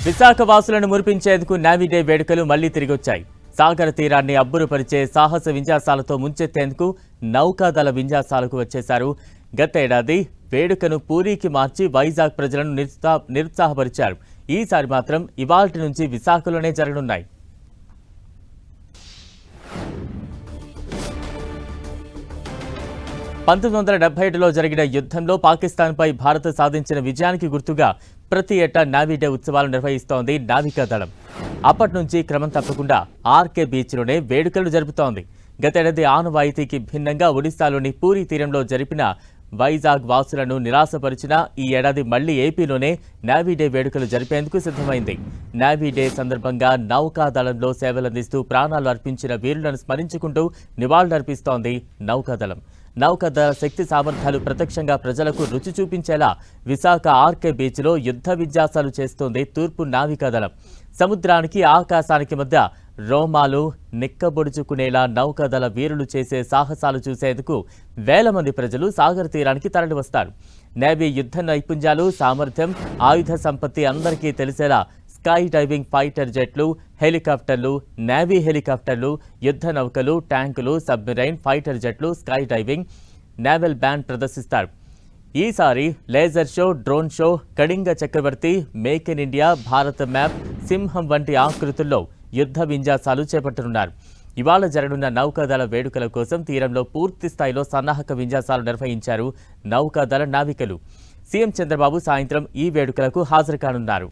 Visakha వాసులను మురిపించేందుకు navy day వేడుకలు మళ్లీ తిరిగొచ్చాయి. సాగర తీరాన్ని అబ్బురుపరిచే సాహస విన్యాసాలతో ముంచెత్తేందుకు నౌకాదళ విన్యాసాలకు వచ్చేశారు. గత ఏడాది వేడుకను పూరీకి మార్చి వైజాగ్ ప్రజలను నిరుత్సాహపరిచారు. ఈసారి మాత్రం ఇవాల్టి నుంచి విశాఖలోనే జరగనున్నాయి. (1977) జరిగిన యుద్ధంలో పాకిస్తాన్పై భారత్ సాధించిన విజయానికి గుర్తుగా ప్రతి ఏటా నేవీ డే ఉత్సవాలు నిర్వహిస్తోంది నావికాదళం. అప్పటి నుంచి క్రమం తప్పకుండా ఆర్కే బీచ్లోనే వేడుకలు జరుపుతోంది. గతేడాది ఆనవాయితీకి భిన్నంగా ఒడిశాలోని పూరీ తీరంలో జరిపిన వైజాగ్ వాసులను నిరాశపరిచిన ఈ ఏడాది మళ్లీ ఏపీలోనే నేవీ డే వేడుకలు జరిపేందుకు సిద్ధమైంది. నేవీ డే సందర్భంగా నౌకాదళంలో సేవలందిస్తూ ప్రాణాలు అర్పించిన వీరులను స్మరించుకుంటూ నివాళులర్పిస్తోంది నౌకాదళం. నౌకాదళ శక్తి సామర్థ్యాలు ప్రత్యక్షంగా ప్రజలకు రుచి చూపించేలా విశాఖ ఆర్కే బీచ్లో యుద్ధ విన్యాసాలు చేస్తోంది తూర్పు నావికాదళం. సముద్రానికి ఆకాశానికి మధ్య రోమాలు నిక్కబొడుచుకునేలా నౌకాదళ వీరులు చేసే సాహసాలు చూసేందుకు వేల మంది ప్రజలు సాగర తీరానికి తరలివస్తారు. నేవీ యుద్ధ నైపుణ్యాలు, సామర్థ్యం, ఆయుధ సంపత్తి అందరికీ తెలిసేలా స్కై డైవింగ్ ఫైటర్ జెట్లు, హెలికాప్టర్లు, నేవీ హెలికాప్టర్లు, యుద్ధ నౌకలు, ట్యాంకులు, సబ్మెరైన్ ఫైటర్ జెట్లు, స్కై డైవింగ్, నేవల్ బ్యాండ్ ప్రదర్శిస్తారు. ఈసారి laser show, drone show, Kalinga చక్రవర్తి, మేక్ ఇన్ ఇండియా, భారత మ్యాప్, సింహం వంటి ఆకృతుల్లో యుద్ధ విన్యాసాలు చేపట్టనున్నారు. ఇవాళ జరగనున్న నౌకాదళ వేడుకల కోసం తీరంలో పూర్తి స్థాయిలో సన్నాహక విన్యాసాలు నిర్వహించారు నౌకాదళ నావికులు. సీఎం చంద్రబాబు సాయంత్రం ఈ వేడుకలకు హాజరు కానున్నారు.